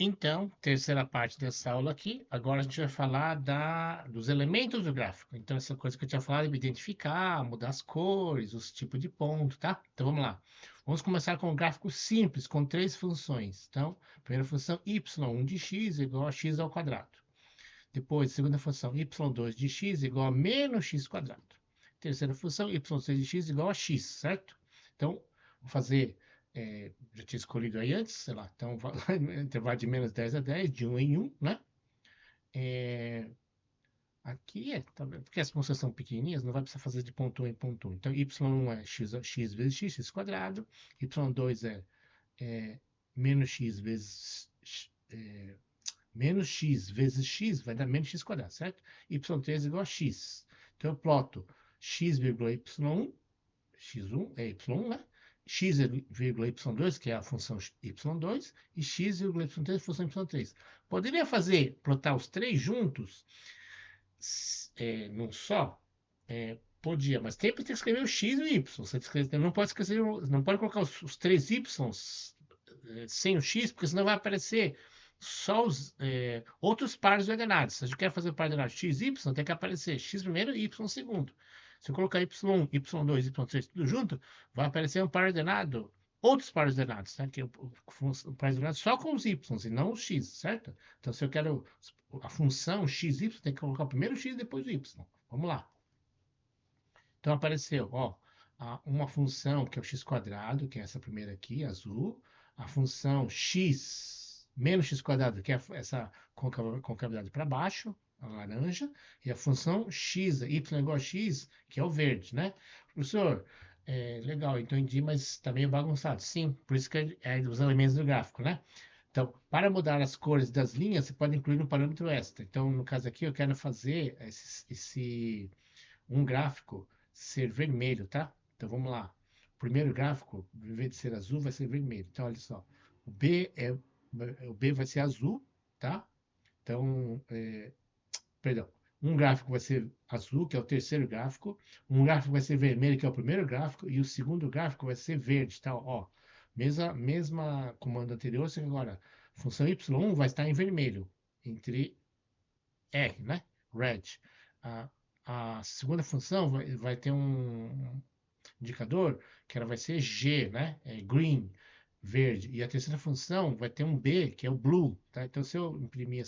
Então, terceira parte dessa aula aqui, agora a gente vai falar dos elementos do gráfico. Então, essa coisa que eu tinha falado, identificar, mudar as cores, os tipos de ponto, tá? Então, vamos lá. Vamos começar com um gráfico simples, com três funções. Então, primeira função, y1 de x igual a x ao quadrado. Depois, segunda função, y2 de x igual a menos x quadrado. Terceira função, y6 de x igual a x, certo? Então, vou fazer, já tinha escolhido aí antes, sei lá, então, intervalo de menos 10 a 10, de 1 em 1, né? É, aqui tá vendo? Porque as funções são pequenininhas, não vai precisar fazer de ponto 1 em ponto 1. Então, y1 é x vezes x quadrado, y2 é menos x vezes menos x vezes x vai dar menos x quadrado, certo? Y3 igual a x. Então eu ploto x vírgula y1, x1 é y1, né? X vírgula y2, que é a função y2, e x vírgula y3, a função y3. Poderia plotar os três juntos, num só? Podia, mas sempre tem que escrever o x e o y. Você não pode esquecer, não pode colocar os três y's sem o x, porque senão vai aparecer só os outros pares ordenados. Se a gente quer fazer o par ordenado x, y, tem que aparecer x primeiro e y segundo. Se eu colocar y1, y2, y3 tudo junto, vai aparecer um par ordenado, outros pares ordenados, né? Que o par ordenado só com os y e não os x, certo? Então, se eu quero a função x, y, tem que colocar primeiro o x e depois o y. Vamos lá. Então, apareceu, ó, uma função que é o x quadrado, que é essa primeira aqui, azul, a função x menos x quadrado, que é essa concavidade para baixo, a laranja, e a função x, y igual a x, que é o verde, né? Professor, legal, entendi, mas está meio bagunçado. Sim, por isso que é dos elementos do gráfico, né? Então, para mudar as cores das linhas, você pode incluir um parâmetro extra. Então, no caso aqui, eu quero fazer um gráfico ser vermelho, tá? Então vamos lá. O primeiro gráfico, em vez de ser azul, vai ser vermelho. Então, olha só. O B vai ser azul, tá? Então, perdão. Um gráfico vai ser azul, que é o terceiro gráfico. Um gráfico vai ser vermelho, que é o primeiro gráfico. E o segundo gráfico vai ser verde, tá? Ó, mesma comando anterior, só que agora a função y1 vai estar em vermelho, entre R, né? Red. A, a segunda função vai ter um indicador que ela vai ser G, né? É green, verde. E a terceira função vai ter um B, que é o blue, tá? Então, se eu imprimir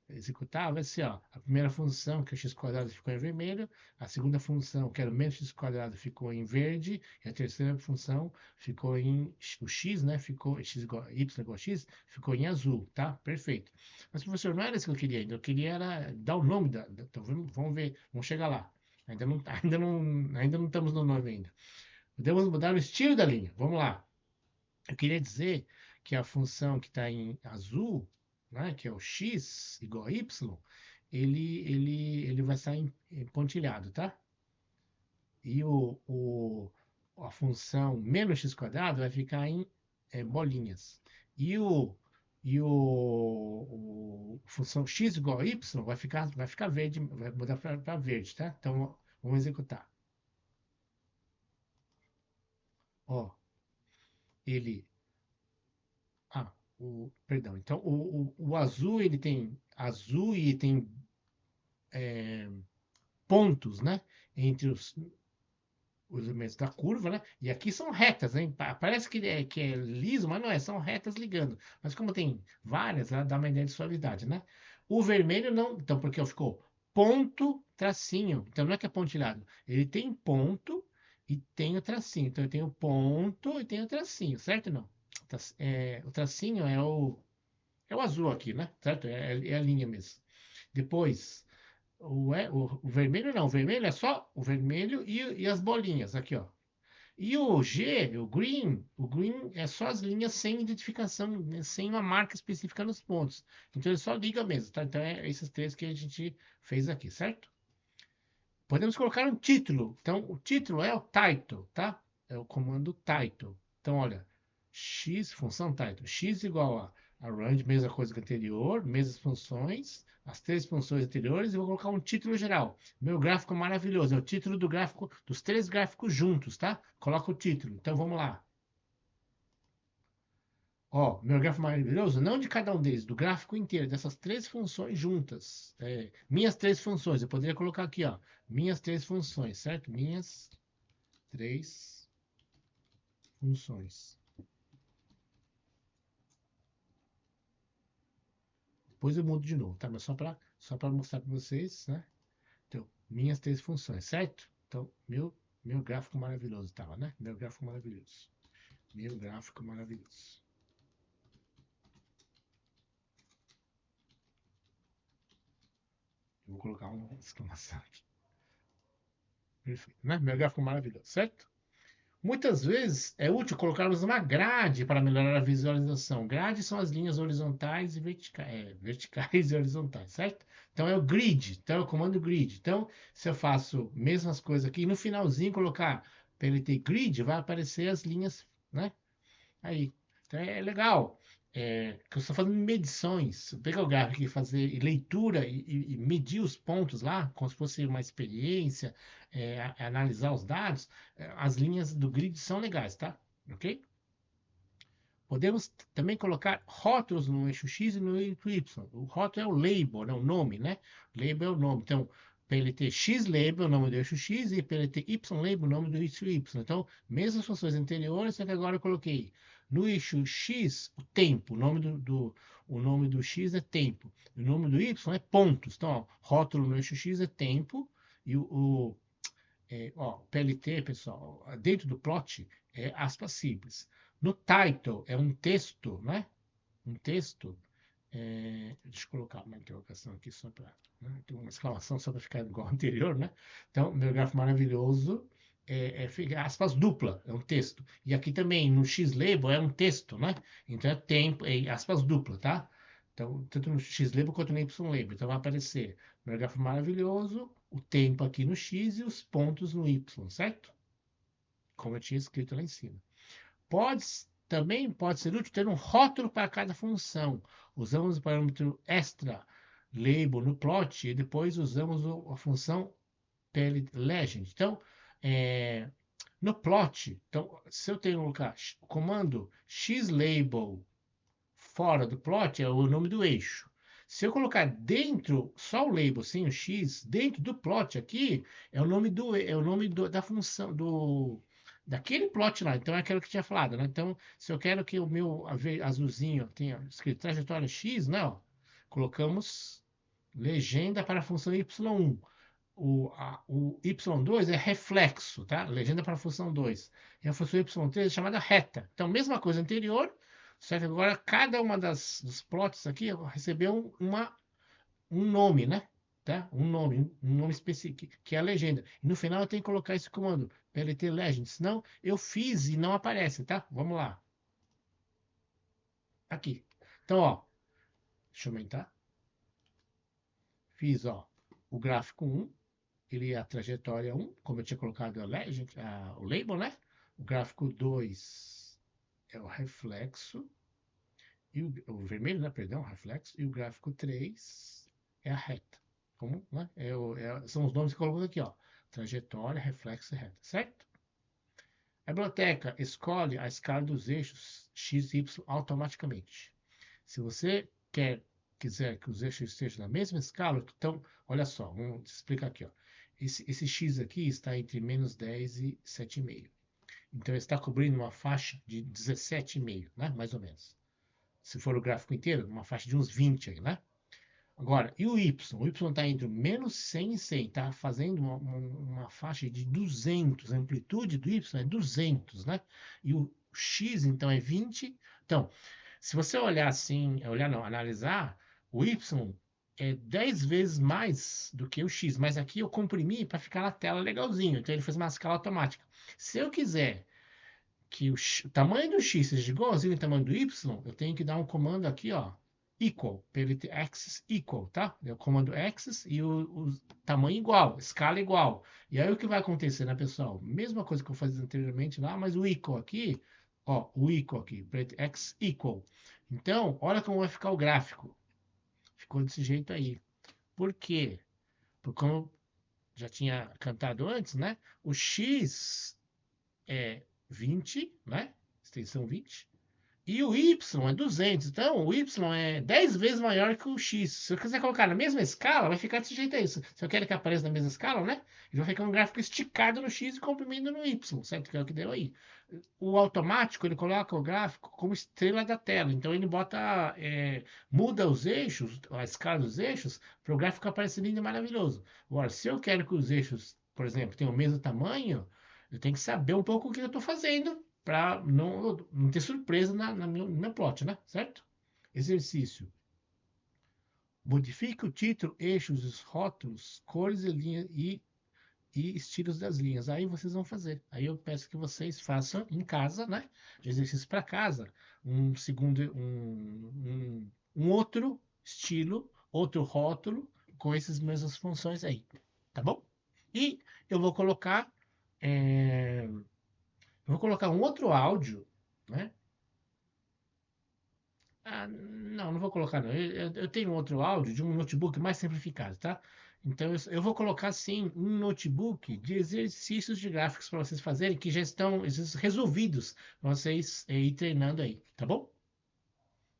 executar, vai ser, ó, a primeira função, que é x quadrado, ficou em vermelho, a segunda função, que era o menos x quadrado, ficou em verde, e a terceira função ficou o x, né, ficou y igual a x, ficou em azul, tá? Perfeito. Mas, professor, não era isso que eu queria ainda, eu queria era dar o nome então, vamos ver, vamos chegar lá. Ainda não estamos no nome ainda. Podemos mudar o estilo da linha, vamos lá. Eu queria dizer que a função que está em azul, né, que é o x igual a y, ele vai estar em pontilhado, tá? E a função menos x quadrado vai ficar em bolinhas. E a função x igual a y vai ficar verde, vai mudar para verde, tá? Então, vamos executar. Ó, ele perdão. Então, o azul, ele tem azul e tem pontos, né? Entre os elementos da curva, né? E aqui são retas, hein? Parece que é liso, mas não é, são retas ligando. Mas como tem várias, ela dá uma ideia de suavidade, né? O vermelho não, então, porque ficou ponto, tracinho. Então, não é que é pontilhado. Ele tem ponto e tem o tracinho. Então, eu tenho ponto e tenho o tracinho, certo ou não? O tracinho é o azul aqui, né? Certo? É a linha mesmo. Depois, o vermelho não. O vermelho é só o vermelho e as bolinhas aqui, ó. E o G, o green é só as linhas sem identificação, né, sem uma marca específica nos pontos. Então ele só liga mesmo, tá? Então é esses três que a gente fez aqui, certo? Podemos colocar um título. Então o título é o title, tá? É o comando title. Então olha, função title, x igual a range, mesma coisa que anterior, mesmas funções, as três funções anteriores, e vou colocar um título geral. Meu gráfico maravilhoso, é o título do gráfico, dos três gráficos juntos, tá? Coloca o título. Então vamos lá. Ó, meu gráfico maravilhoso, não de cada um deles, do gráfico inteiro, dessas três funções juntas. Minhas três funções, eu poderia colocar aqui, ó, minhas três funções, certo? Minhas três funções. Depois eu mudo de novo, tá? Mas só para mostrar para vocês, né? Então, minhas três funções, certo? Então, meu gráfico maravilhoso tava, né? Meu gráfico maravilhoso. Meu gráfico maravilhoso. Eu vou colocar uma exclamação aqui. Perfeito, né? Meu gráfico maravilhoso, certo? Muitas vezes é útil colocarmos uma grade para melhorar a visualização. Grades são as linhas horizontais e verticais, verticais e horizontais, certo? Então é o grid, então é o comando grid. Então, se eu faço mesmas coisas aqui, no finalzinho colocar PLT grid, vai aparecer as linhas, né? Aí. Então é legal. Que eu estou fazendo medições. Pegar o gráfico e fazer leitura e medir os pontos lá, como se fosse uma experiência, analisar os dados. As linhas do grid são legais, tá? Ok? Podemos também colocar rótulos no eixo X e no eixo Y. O rótulo é o label, né? O nome, né? Label é o nome. Então, PLT X label, o nome do eixo X, e PLT Y label, o nome do eixo Y. Então, mesmas funções anteriores, só que agora eu coloquei no eixo X o tempo. O nome do X é tempo. O nome do Y é pontos. Então, ó, rótulo no eixo X é tempo. E PLT, pessoal, dentro do plot é aspas simples. No title é um texto, né? Um texto. Deixa eu colocar uma interrogação aqui só para. Né? Tem uma exclamação só para ficar igual ao anterior, né? Então, meu gráfico maravilhoso aspas dupla, é um texto. E aqui também, no X-Label, é um texto, né? Então é tempo, aspas dupla, tá? Então, tanto no X-Label quanto no Y-Label. Então vai aparecer meu gráfico maravilhoso, o tempo aqui no X e os pontos no Y, certo? Como eu tinha escrito lá em cima. Também pode ser útil ter um rótulo para cada função. Usamos o parâmetro extra label no plot e depois usamos a função legend. Então, no plot, então, se eu tenho o comando xlabel fora do plot, é o nome do eixo. Se eu colocar dentro, só o label sem o x, dentro do plot aqui, da função, daquele plot lá. Então é aquilo que eu tinha falado, né? Então, se eu quero que o meu azulzinho tenha escrito trajetória x, né? Ó, colocamos legenda para a função y1. O y2 é reflexo, tá? Legenda para a função 2. E a função y3 é chamada reta. Então, mesma coisa anterior, só que agora cada uma dos plots aqui recebeu um nome, né? Tá? Um nome específico, que é a legenda. E no final eu tenho que colocar esse comando, PLT legend, senão eu fiz e não aparece, tá? Vamos lá. Aqui. Então, ó, deixa eu aumentar. Fiz, ó, o gráfico 1, ele é a trajetória 1, como eu tinha colocado o label, né? O gráfico 2 é o reflexo, e o vermelho, né? Perdão, reflexo, e o gráfico 3 é a reta. Como, né? São os nomes que colocamos aqui, ó. Trajetória, reflexo e reta, certo? A biblioteca escolhe a escala dos eixos x e y automaticamente. Se você quiser que os eixos estejam na mesma escala, então, olha só, vamos explicar aqui, ó. Esse x aqui está entre menos 10 e 7,5. Então, ele está cobrindo uma faixa de 17,5, né? Mais ou menos. Se for o gráfico inteiro, uma faixa de uns 20 aí, né? Agora, e o Y? O Y está entre menos 100 e 100, está fazendo uma faixa de 200. A amplitude do Y é 200, né? E o X, então, é 20. Então, se você olhar assim, não, analisar, o Y é 10 vezes mais do que o X, mas aqui eu comprimi para ficar na tela legalzinho, então ele fez uma escala automática. Se eu quiser que o tamanho do X seja igualzinho ao tamanho do Y, eu tenho que dar um comando aqui, ó, equal, para ele ter axis equal, tá? É o comando axis e o tamanho igual, escala igual. E aí o que vai acontecer, né, pessoal? Mesma coisa que eu fazia anteriormente lá, mas o equal aqui, ó, o equal aqui, para ele ter x equal. Então, olha como vai ficar o gráfico. Ficou desse jeito aí. Por quê? Porque como eu já tinha cantado antes, né? O x é 20, né? Extensão 20. E o Y é 200. Então, o Y é 10 vezes maior que o X. Se eu quiser colocar na mesma escala, vai ficar desse jeito aí. Se eu quero que apareça na mesma escala, né? Ele vai ficar um gráfico esticado no X e comprimido no Y, certo? Que é o que deu aí. O automático, ele coloca o gráfico como estrela da tela. Então, ele bota, muda os eixos, a escala dos eixos, para o gráfico aparecer lindo e maravilhoso. Agora, se eu quero que os eixos, por exemplo, tenham o mesmo tamanho, eu tenho que saber um pouco o que eu estou fazendo para não ter surpresa no meu plot, né? Certo? Exercício. Modifique o título, eixos, os rótulos, cores e linhas e estilos das linhas. Aí vocês vão fazer. Aí eu peço que vocês façam em casa, né? De exercício para casa, um segundo, um outro estilo, outro rótulo com essas mesmas funções aí, tá bom? E eu vou colocar, um outro áudio, né? Ah, não vou colocar não. Eu tenho um outro áudio de um notebook mais simplificado, tá? Então eu vou colocar sim um notebook de exercícios de gráficos para vocês fazerem que já estão resolvidos para vocês ir treinando aí, tá bom?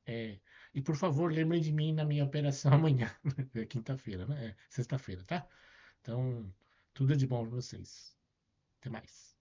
É, e por favor, lembrem de mim na minha operação amanhã, é quinta-feira, né? É, sexta-feira, tá? Então, tudo de bom para vocês. Até mais.